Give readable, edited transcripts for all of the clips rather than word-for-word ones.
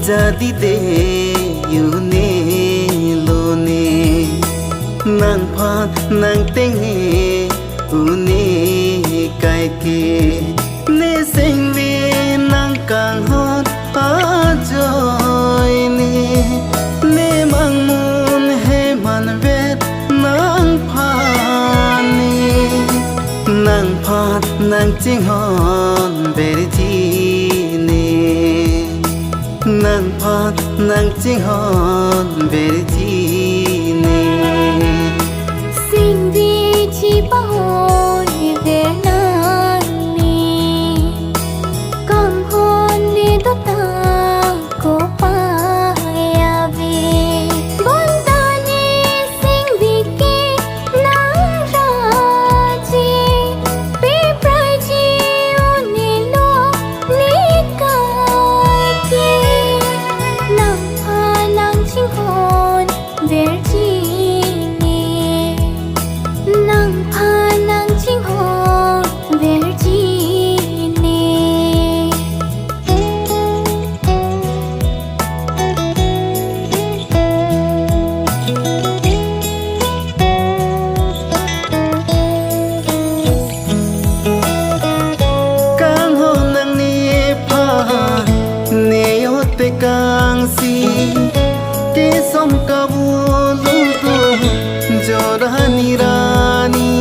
jadi de yune lone nang phat nang tenge une kai ke ne sing vi nang kang hot a joy ne mang mun he man vet nang phat nang ching hon ber ji nang phat nang ching hon ber ji ne sing vi chi pa hon ve nang ni kang hon ni do ta ko pa ya ve bon ta ni sing vi ki nang ra ji pe prai ji un ni lo ni ka ki nang pha nang ching hon ver ji nang pha nang ching hon ver ji kang hon nang ni pha ne yot pe kang si ke som ka bu lu tu jorani rani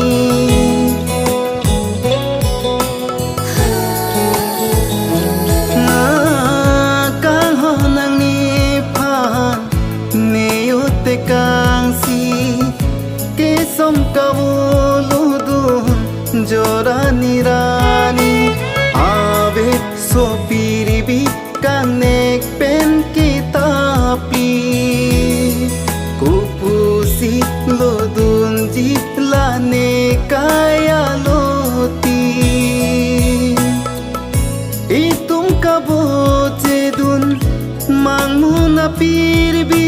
kang hon nang ni pha ne yot pe kang si ke som ka bu lu tu jorani rani ave so piribi kang nek pen kitapi kupusi lodun ji lane kaya loti itum kabo chedun mangmuna piribi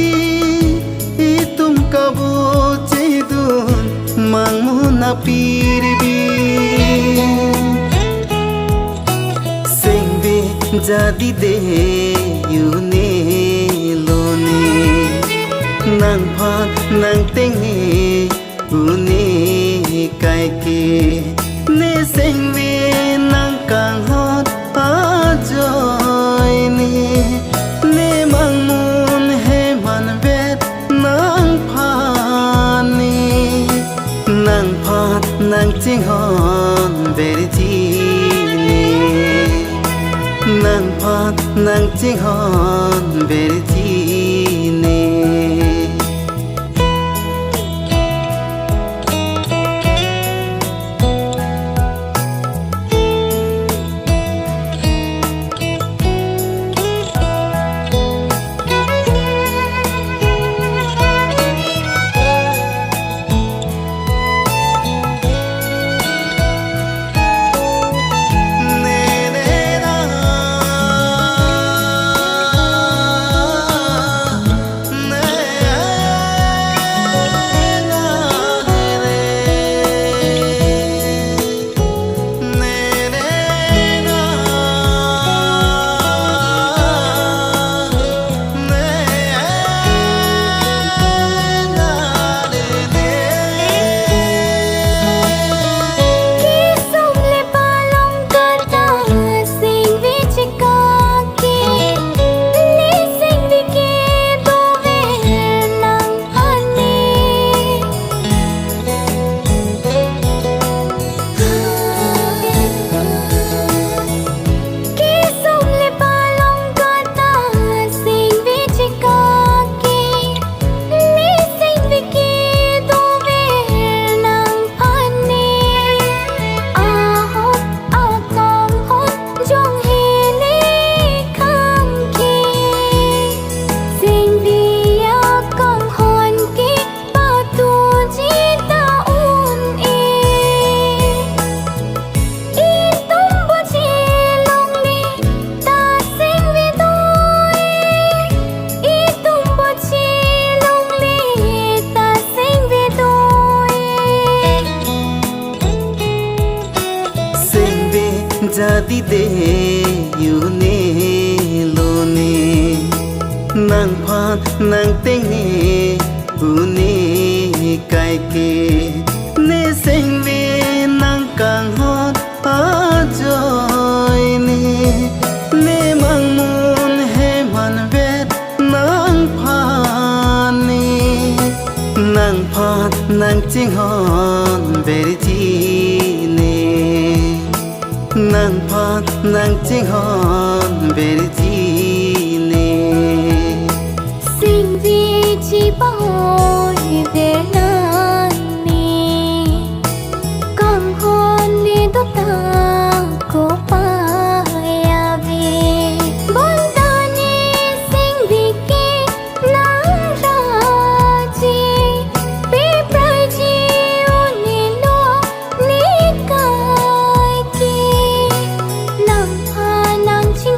itum kabo chedun mangmuna piribi sengbe jadi de yune lone nang phat nang tenge une kai ke ne sengbe nang kang hot a joy ne mang mun he man vet nang phat nang ching hon ber ji nang phat nang ching hon ber ji jadi de yune lone phan nang ting ni uni kai ke ne sing vi nang kang hot a joy ni ne mang mun he man vet nang phan ni nang phan nang ching hon ver chi ne nang phan nang ching hon ver chi ne sinh vi chỉ bảo về nan ni càng hôn đi đốt ta cố pa ya về bon ta ni sinh vi ki nang ra chi bi prai chi uni lo ni kai ki nang pha nang chi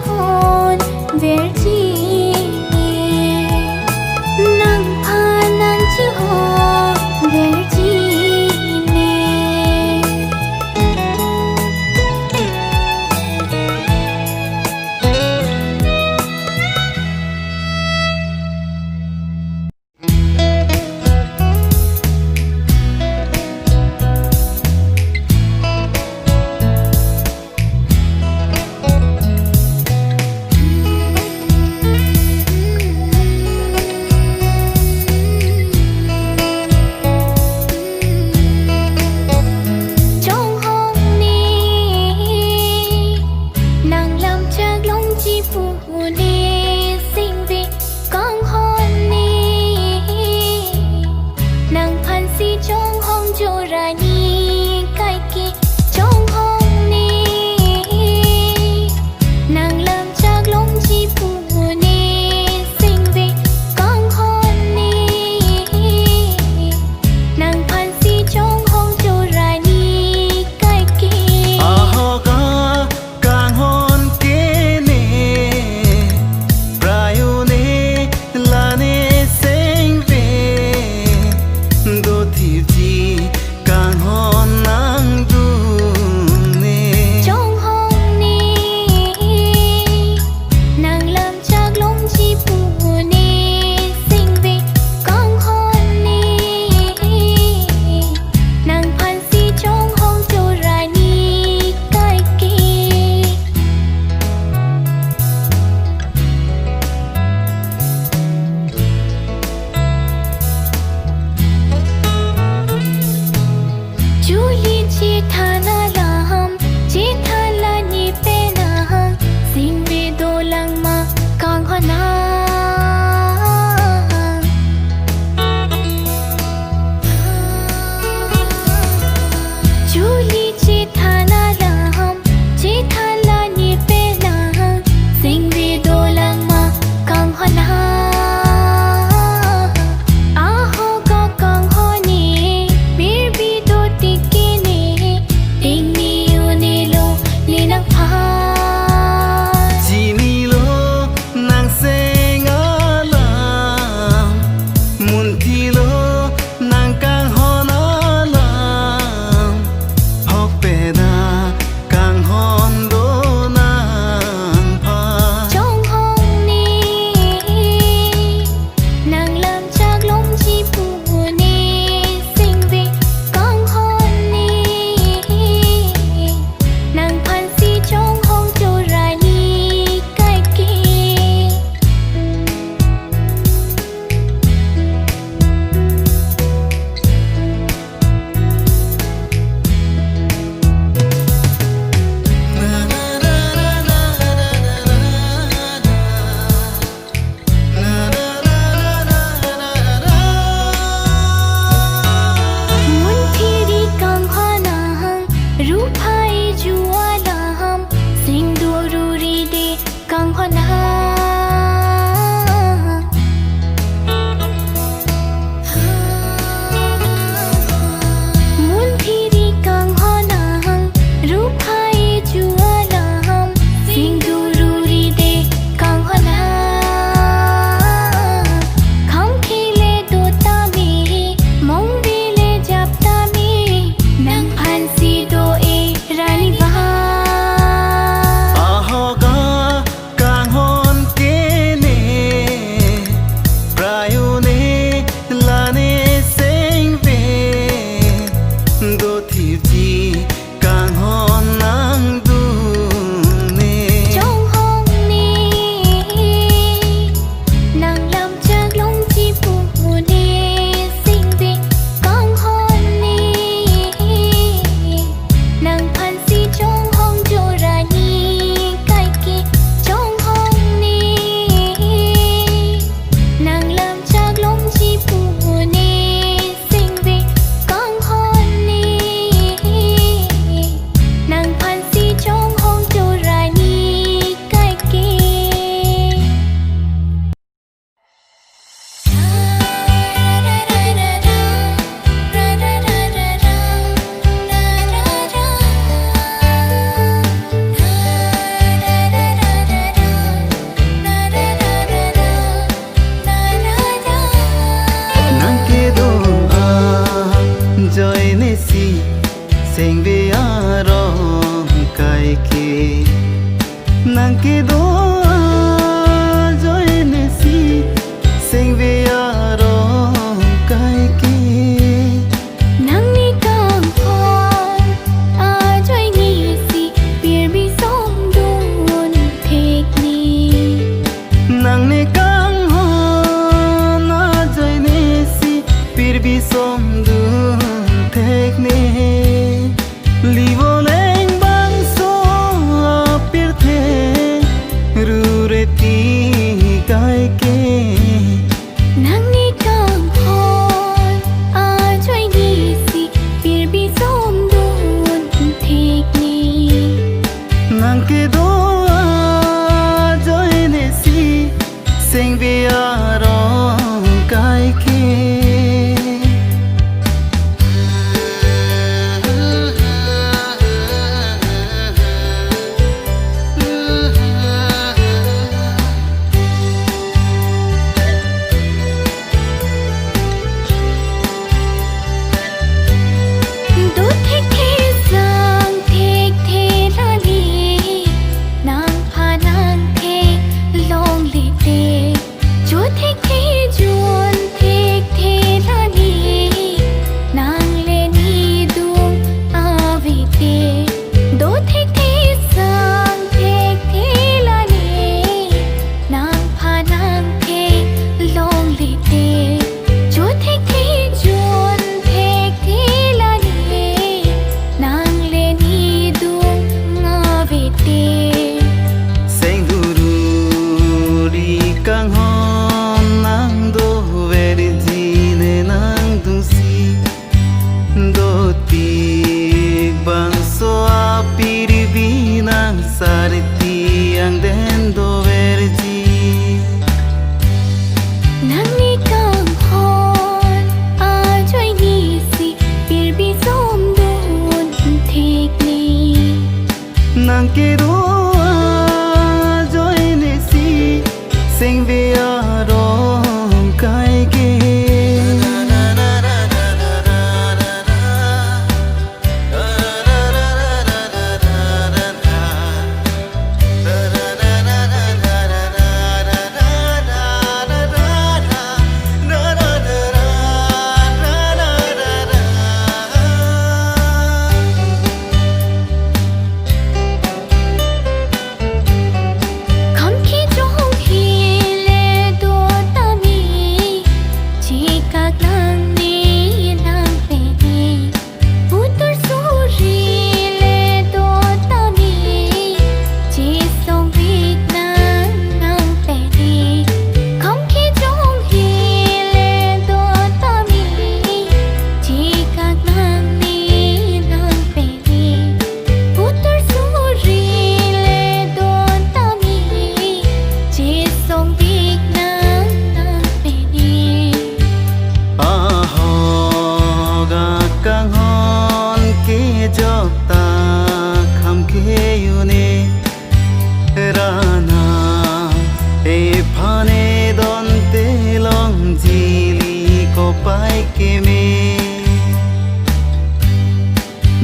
arong kai ke sarti ang dendo verji nangni kang hon a joy ni si bir bi som don thik ni nang ke ro joy ni si sing ve arong kai ke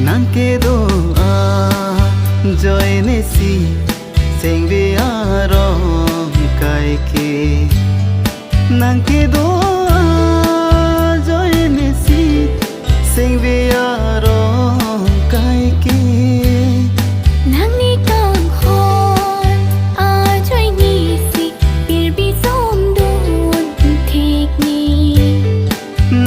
nang ke do a joy ne si sing ve arong kai ke nang ke do a joy ne si sing ve arong kai ke nang ni kang hon a joy ni si bir bi som don thik ni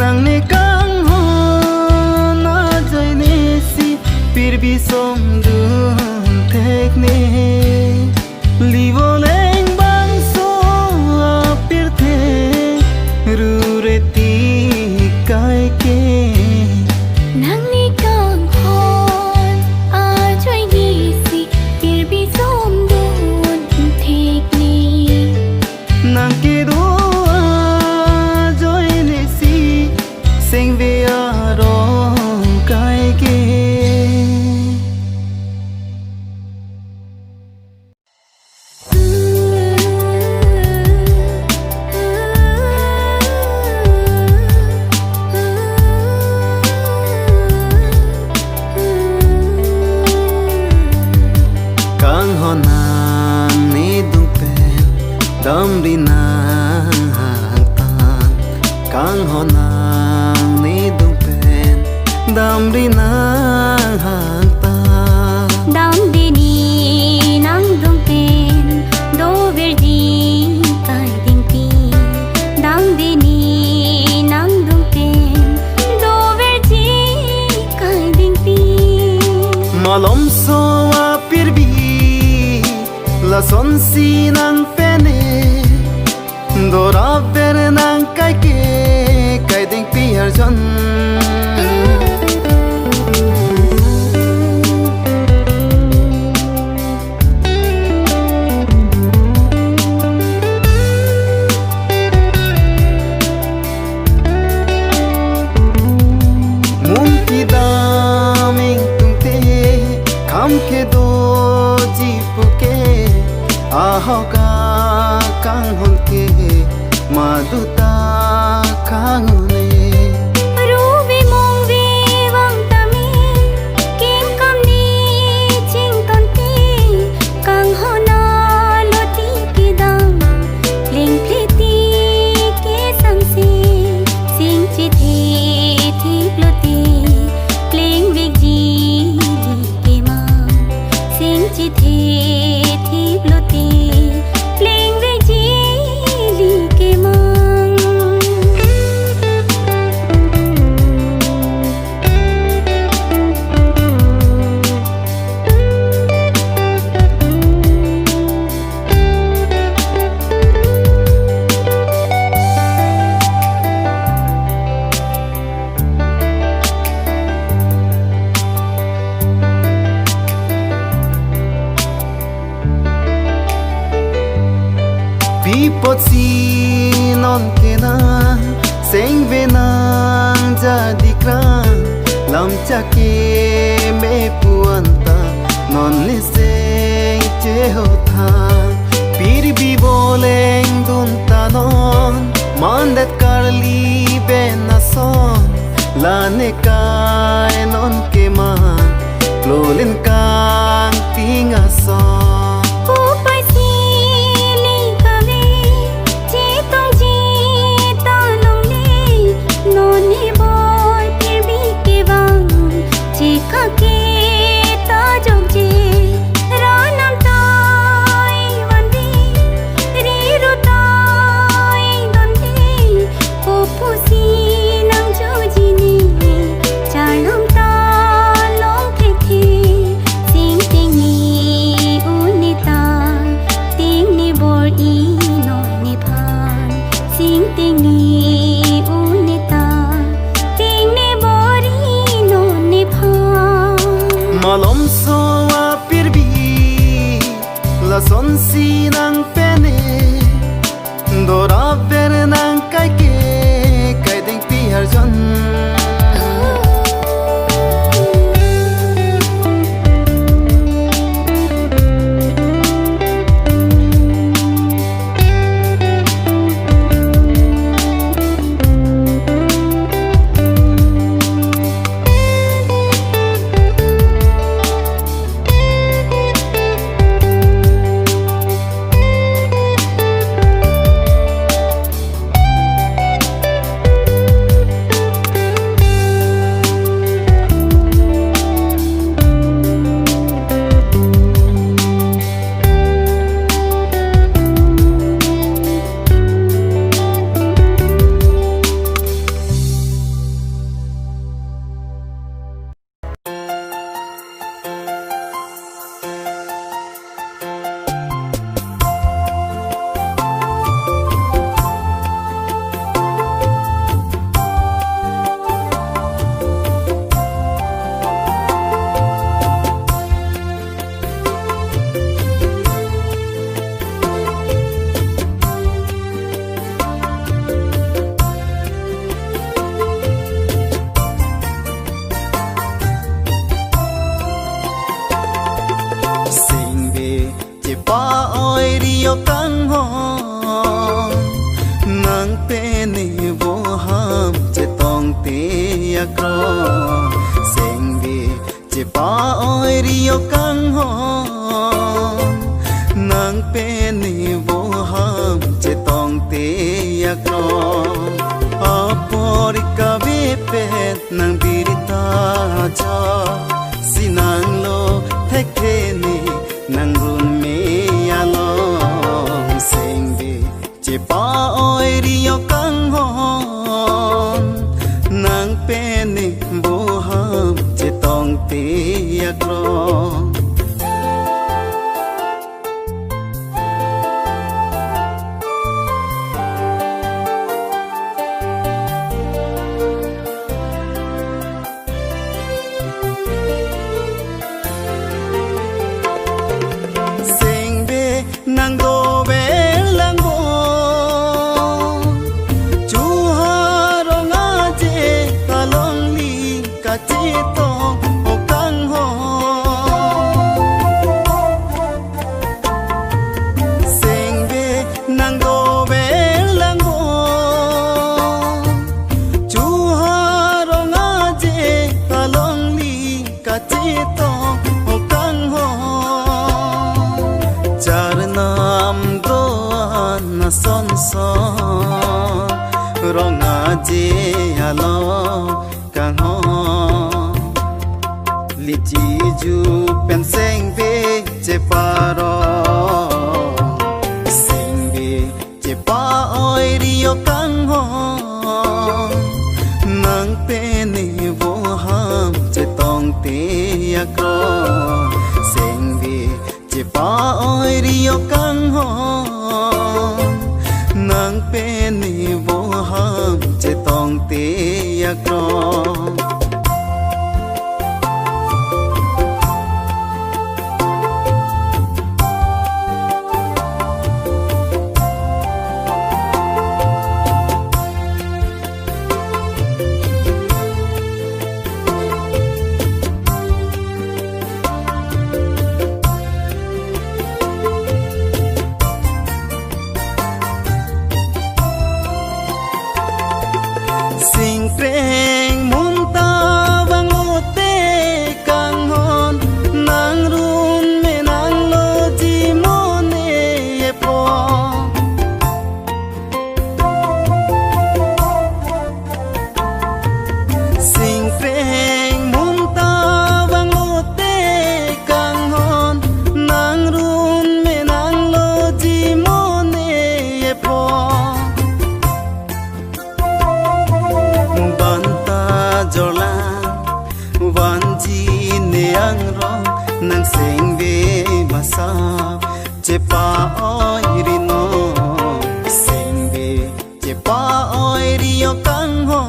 nang ne kang hon a joy ne si bir bi som don thik ni livo leng bang so apir the ru re ti kai ke nang ni kang hon a joy ni si bir bi som don thik ni nang ke do a joy ne si sing ve arong kai ke kang honang ni dung pen dam ri nang hang tan kang honang ni dung pen dam ri nang hang tan dam di ni nang dung pen do ver di kai ding pi dam di ni nang dung pen do ver di kai ding pi malom so apir bi la son si nang pene dora ver nang kai ke kai ding pi har jon maduta khangune ruvi mong vi wang tami kim kam ni ching ton ti kang hona loti ki dam ling pliti ke sang si sing chi thi thi loti pling vik ji li ke ma sing chi thi thi loti pling vik ji li ke ma Pipot si non kena seng venang jadi kran lam chake me puanta non le seng che hotha pir bi boleng dun tanon mandat karli benason lane kai non ke ma lolin kang tinga son malom so apirbi la son si nang pene dora ver nang kai ke kai ding pi har jon căng hòn nang pene vô ham che tong te akro seng vi che pa oi rio căng hòn nang pene vô ham che tong te akro apori ka vi pet nang birita cha sinang lo thekhe ni nang run me alo che pa oi rio căng hòn nang pene vô ham che tong te akro rong je alo kang ho li chi ju pen seng ve che paro seng ve che pa oi rio kang ho nang pe ni vô ham che tong te akro seng ve che pa oi rio kang ho nang pe ni vô ham che tong te akro sing preng mun ta vang ote kang hon nang run me nang lo ji mone e po sing preng mun ta vang ote kang hon nang run me nang lo ji mone e po jola van ji ne ang ro nang seng ve masa che pa oi ri no seng ve che pa oi ri yo kang ho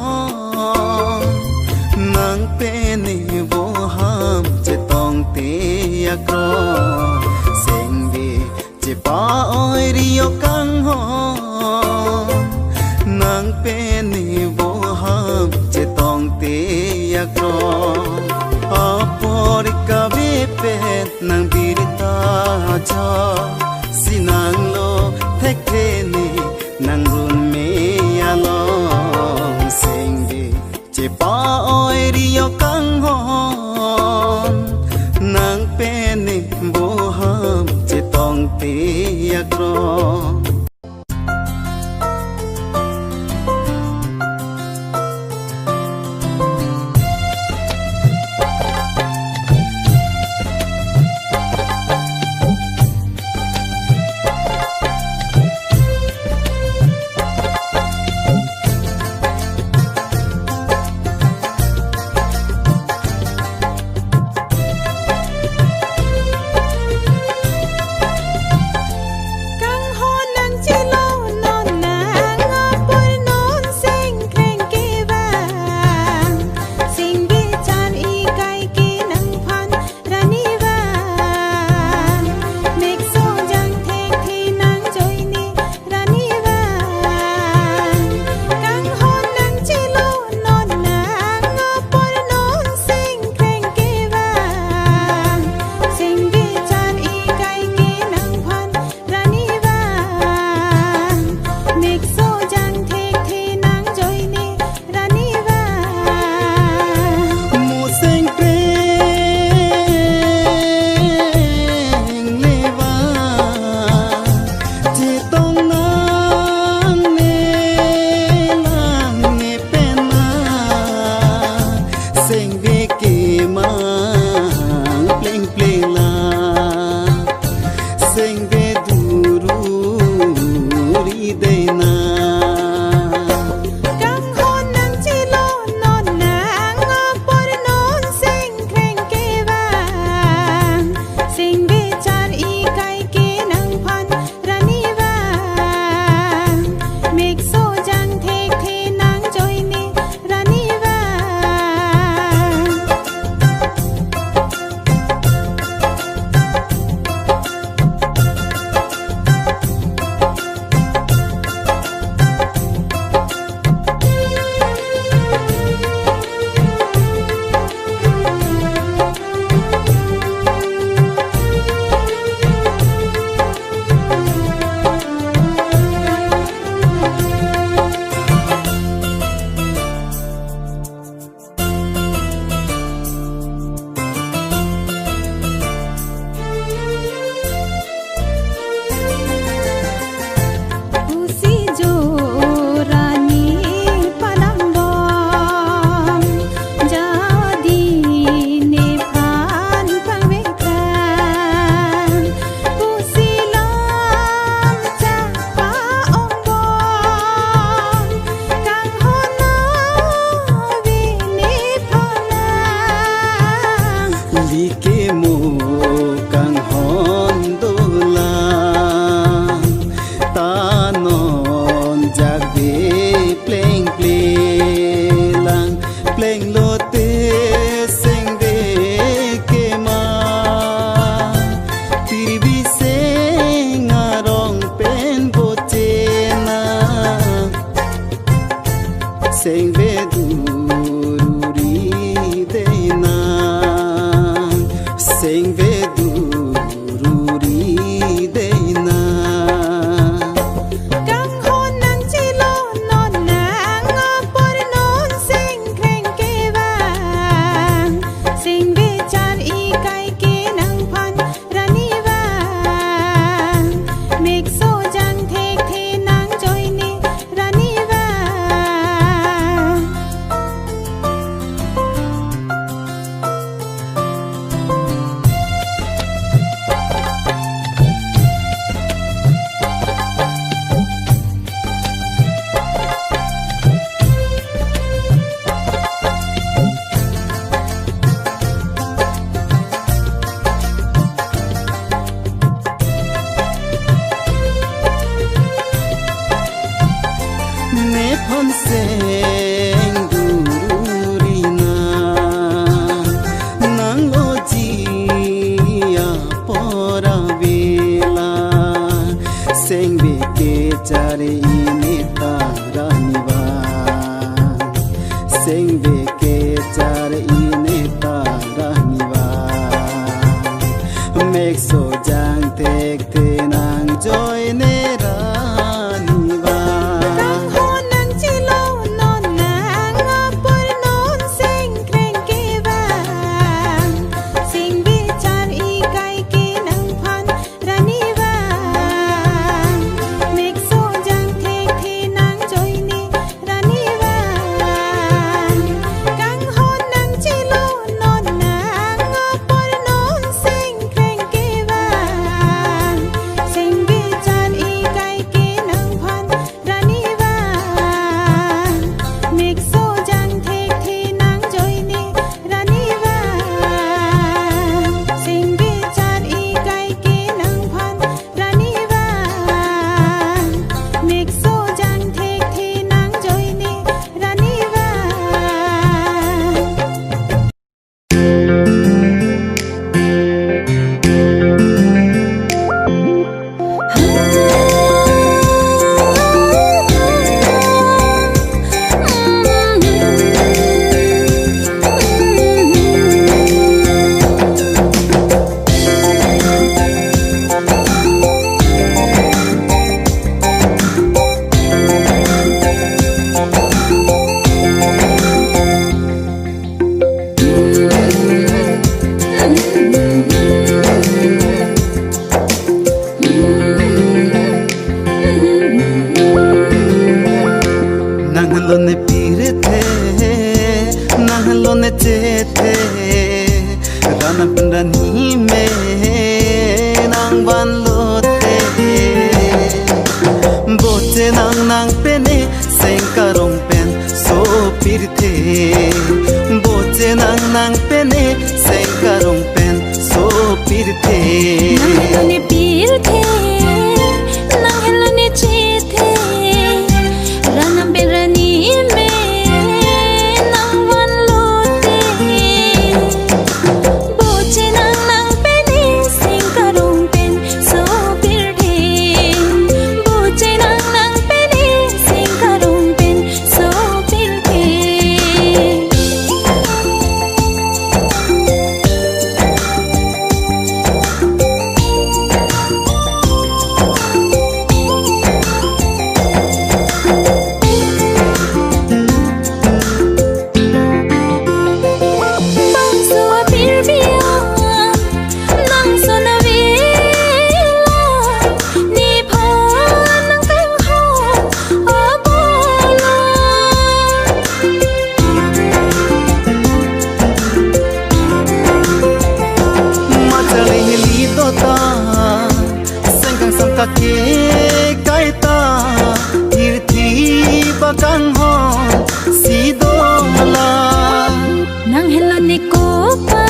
nang pe ni vô ham che tong te akro seng ve che pa oi ri yo kang ho nang pe ni vô ham che tong te akro apor ka be pet nang birita cha sinang lo thekhe ni nang run me alo seng be che pa oi ri yo kang hon nang pe ni vô ham che tong te akro Seng ve dururi deina Seng ve dururi deina Căng hôn nắng chi lô non nắng por non sing khen kê vàng Sing ve chan y kai kê nang phan rani vàng Mek so jang thek the nang joy ni rani vàng Ne phon seng dururina Nang ojia pora vela Seng ve ke chare ine taraniva Seng ve ke chare ine taraniva Mek so jang tek te nang joy ne raniva Căng hôn nắng chi lô non nắng por non sing khen kê vàng Sing ve chan y kai kê nang phan rani vàng Mek so jang thek the nang joy ni rani vàng Căng hôn nắng chi lô non nắng por non sing khen kê vàng Sing ve chan y kai kê nang phan rani vàng Mek so jang thek the nang joy ni rani vàng Sing ve chan y kai kê nang phan rani vàng Mek so jang thek the nang joy ni rani vàng Nanglo ne pire the Nanglo ne che the Rana pandani me Nang van lo te Boche nang nang pene Seng karong pen so pir the Boche nang nang pene Seng karong pen so pir the Nang ne pir the Nang hello ne che the Ranam ben rani me Nang van lo te Boche nang nang pe ne Sing karong pen so pir the Boche nang nang pe ne Sing karong pen so pir the ke kai ta thir thi bakang hon si do la Nang hello ne ko pa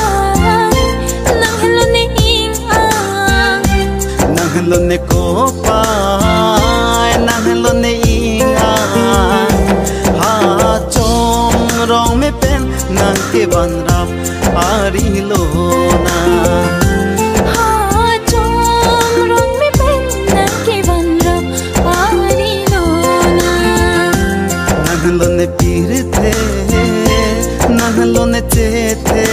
Nang hello ne ing ang nang hello ne ko pa nang hello ne inga ha chong rong me pen nang ke ban rap ari lo na Nahalone pirthe nahalone chethe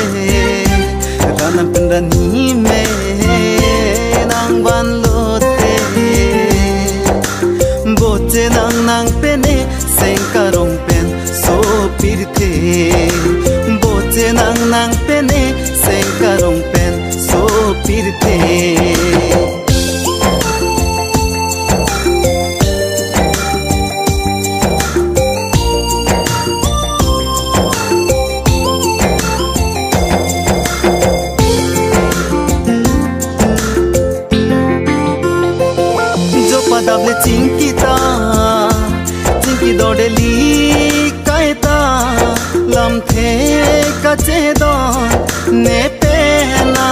Rana pendani me nang ban lote Boche nang pene sengkarong pen so pirthe Boche nang pene sengkarong pen so pirthe Dable chinki dode li kaita lam the kache don ne pena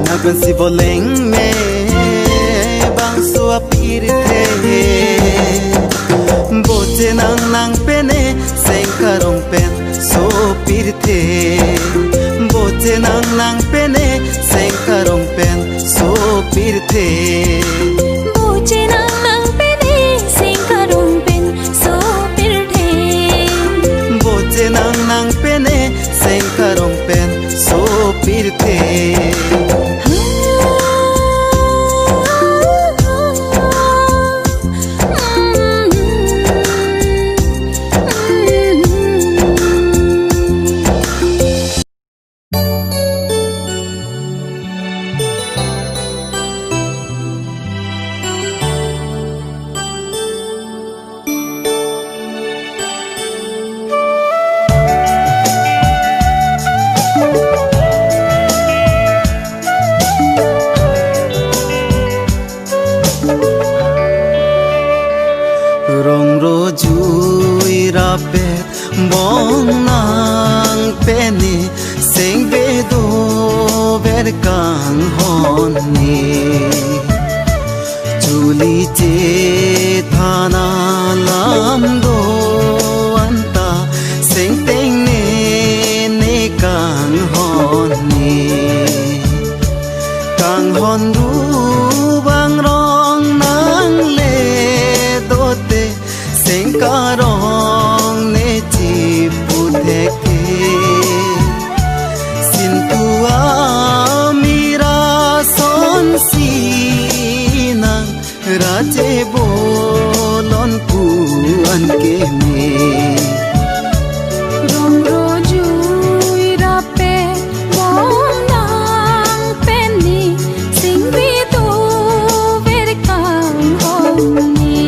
Nagan si boleng me bang sua pirthe Boche nang pene sengkarong pen so pirthe Boche nang pene sengkarong pen so pirthe Boche nang pene sengkarong pen so pirthe Boche nang pene sengkarong pen so pirthe Rong rojui rapet bong nang pene seng bedo berkang honni Juli che thana lam do anta seng teng ne kang honni kang hon ru bang rong nang le dote sengkarong ne chipu theke sintua mira son sinang raje bolon puan ke me Rong rojui rape bong nang pene sing bedo berkang honni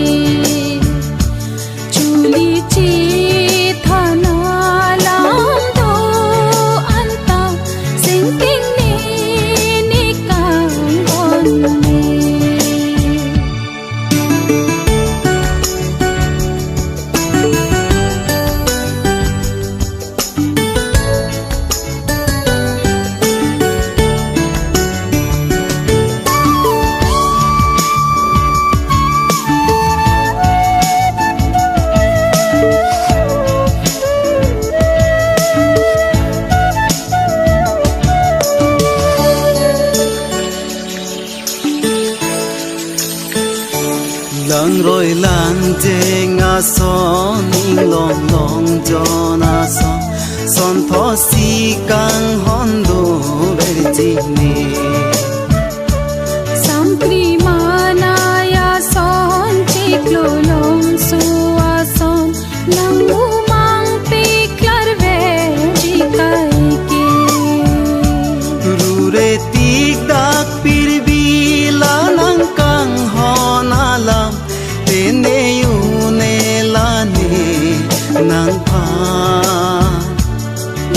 Juli chi thana lam do anta sing ting ne kang honni Lang roi lang jeng a son ning long long jon a son tho si kang hon do ber ji ne Samkri manaya son chiklo long suwa son nang umang piklar ve jikai ke Rure tik dak pir bila nang kang hon alam tene une lane nang pa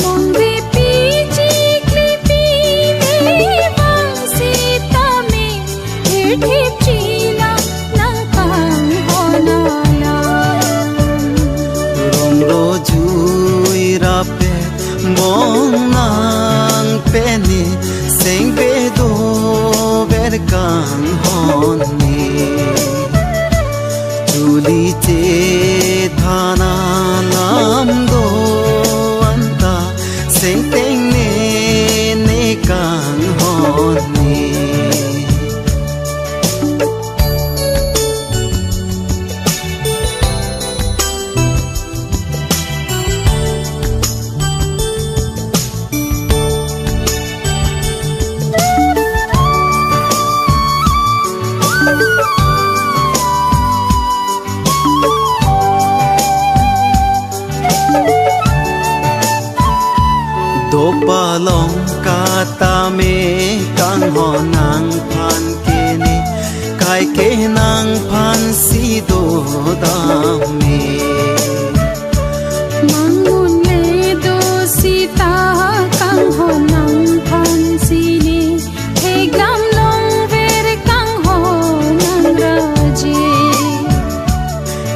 Mong ve pi chikli pi ne che thana lam do anta seng teng ne kang hon ni do palong kata me kang ho nang phan ke ne kai ke nang phan si do da me mangun le do sita kang ho nang phan si ni he gam long ver kang ho nang raje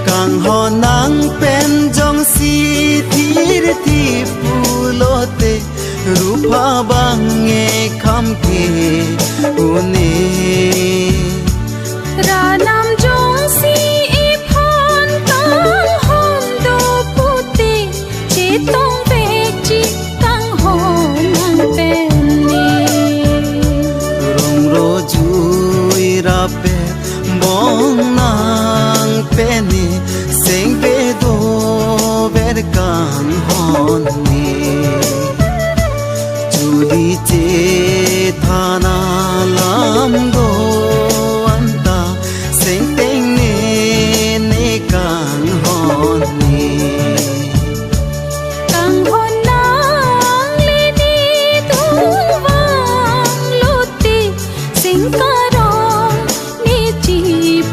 kang ho nang pen jong si thir thi pulote rupa bange kham ke une ranam jong si e phan kang hon do puti che tong ve chi kang ho nang pen ni rong ro jui ra pe bong nang pe ni seng pe do ver kang hon ni chuli che thana lam do anta seng teng ne kang hon ni kang ho nang le ni tu wang lu ti sing ka rong ni chi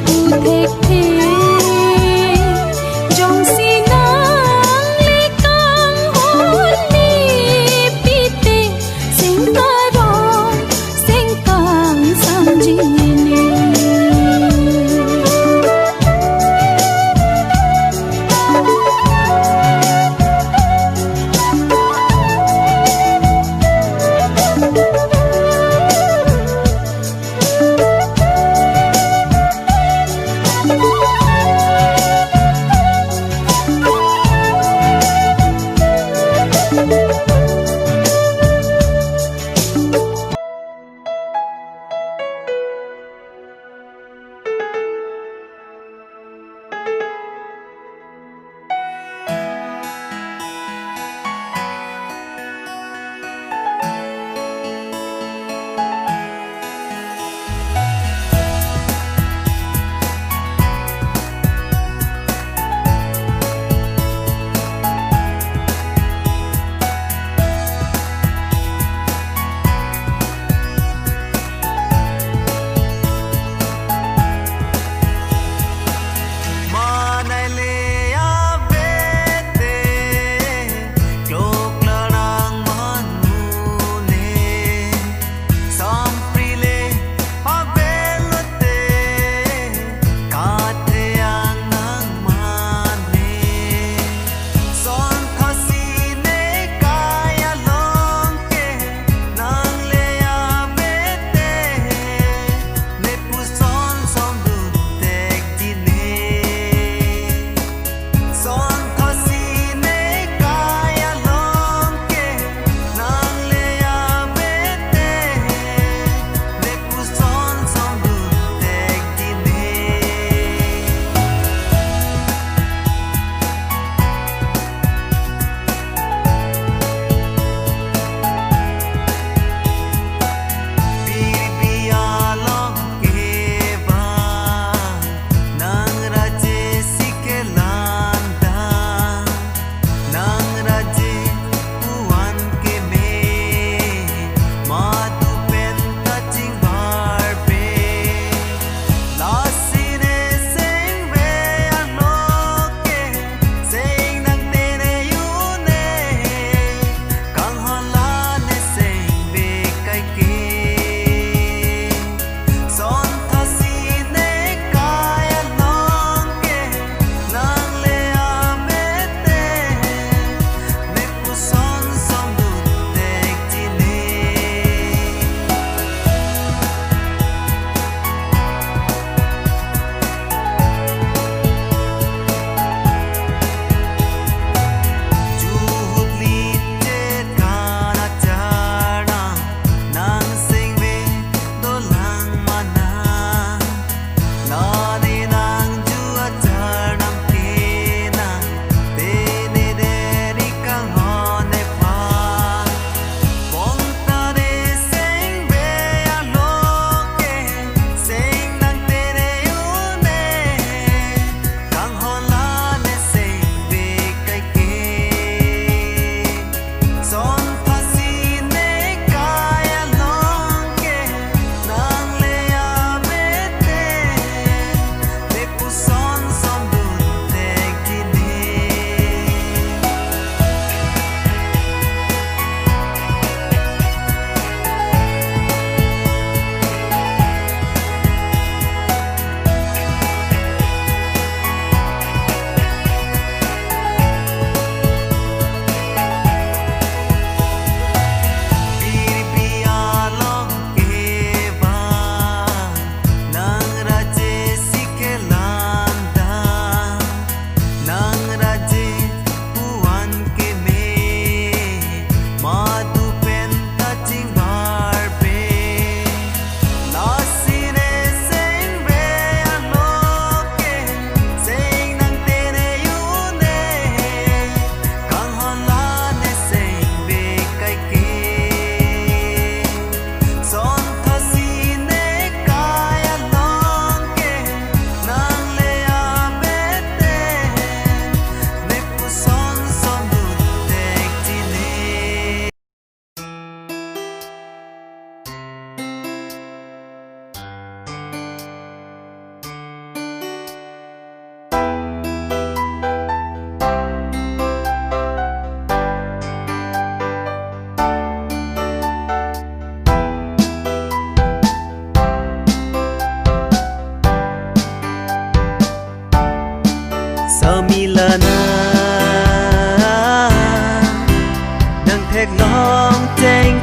pu thek the jong si nang le kang hon ni pi te sing ka rong sing kang sam ji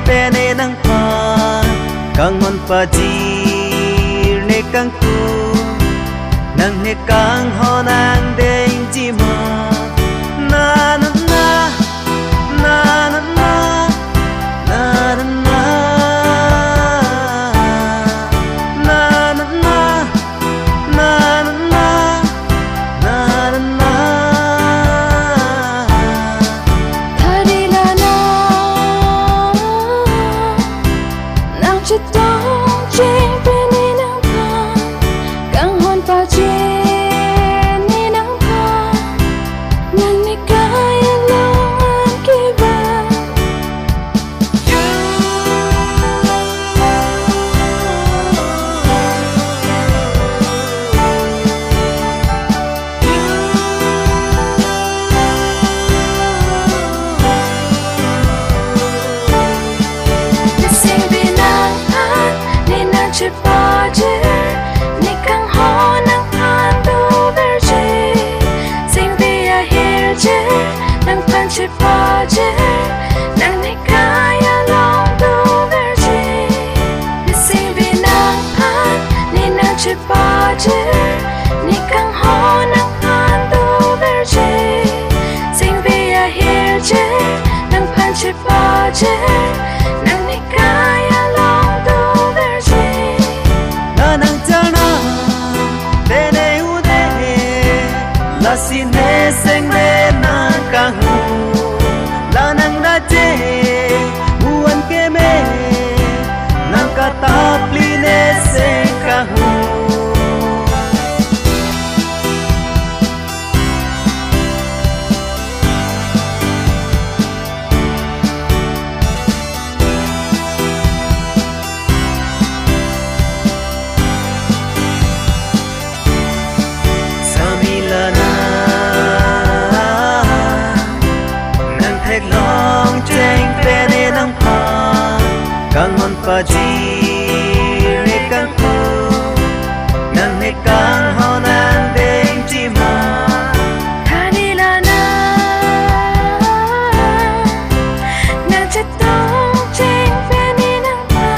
pe ne nang pa kang on pa ji ne kang tu nang ne kang ho nang deng ji ma na na na na na na na na na na na na na xin hê sinh đê na ca hu la nang na che buan ke me nang ka ta pli ne se ca hu kang on pa ji ne kang tu nang ne kang ho nan deng ji ma Kani la na na che tong cheng pe ni nang pa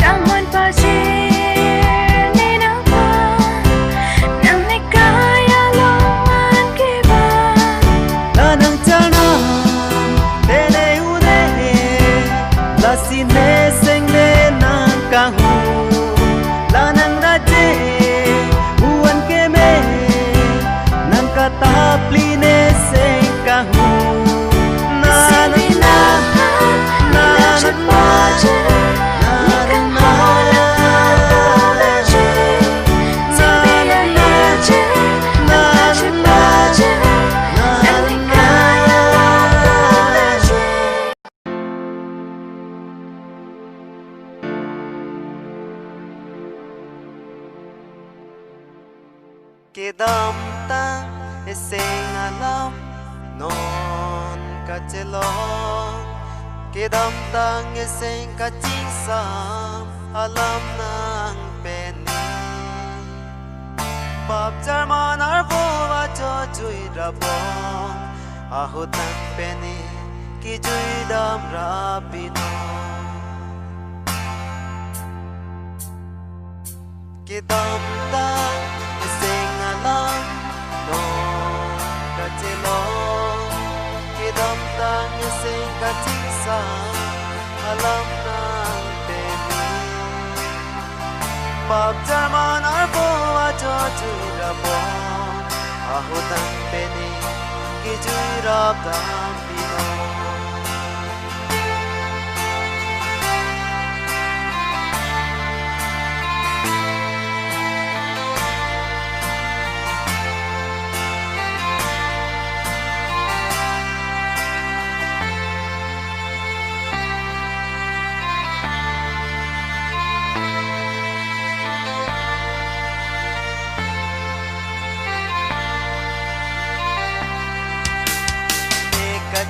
kang hon pa ji ni nang pa nang ne kaya long an ke ba la nang cha na de ne u de la xin ne seng ne nang ka hu la nang na che buan ke me nang ka ta pli ne seng ka hu na na na na na na ke dam ta e seng alam non ka chelong ke dam tang e seng ka ching sam alam nang peni bab jarman ar bo wa cho chui ra bong ahut nang peni ki chui dam ra pino ke dam tang e seng alam non ka chelong ke dam tang e seng ka ching sam alam nang peni bab jarman ar bo wa cho chui ra bong ahut nang peni ki chui ra dam pino ka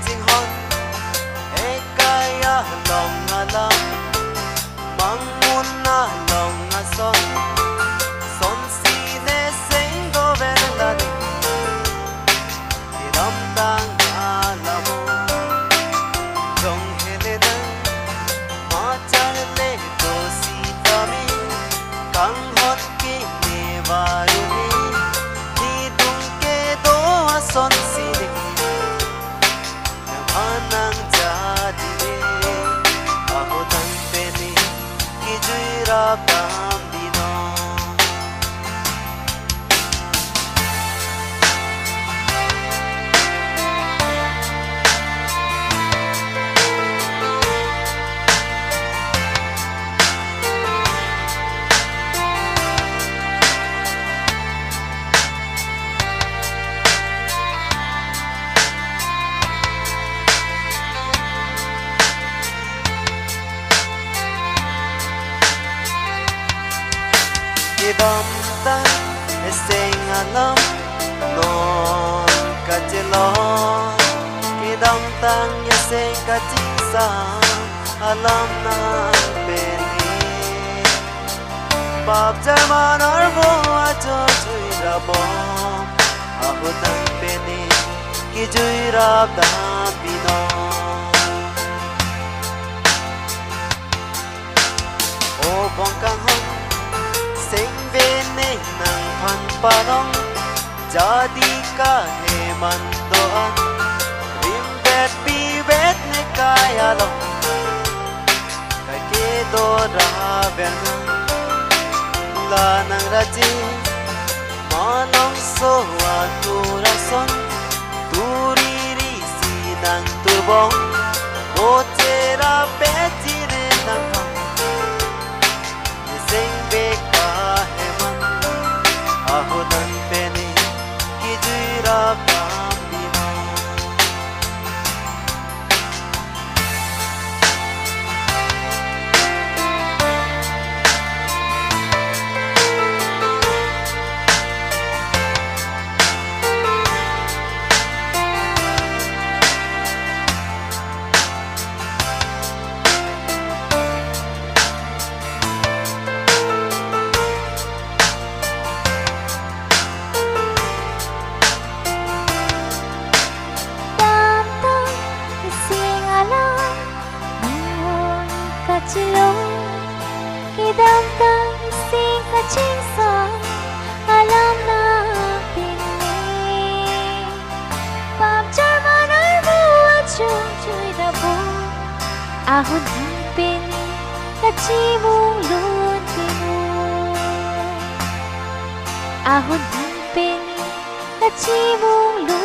dom ta sing alam non ka chilo ki dom tang ya sing ka ching sa alam na beni bab jaman ar bo acho chui ra bom ahu tan beni ki chui ra da bino o bong kang hong sing bên này nàng phan pa nong jadi ka he man do an rim bet pi bet ne kaya lo ka ke do ra ben la nang ra ji ma nong so wa tu ra son tu ri ri si nang tu bong o che ra pe chi re nang phan sing be aho dan beni ki jira bambino chilo ki dam tang sing ka ching sa alam na pinni pam charman ar bu achung chui da bo ahun pinni ka chi mung lun pinu ahun pinni ka chi mung lun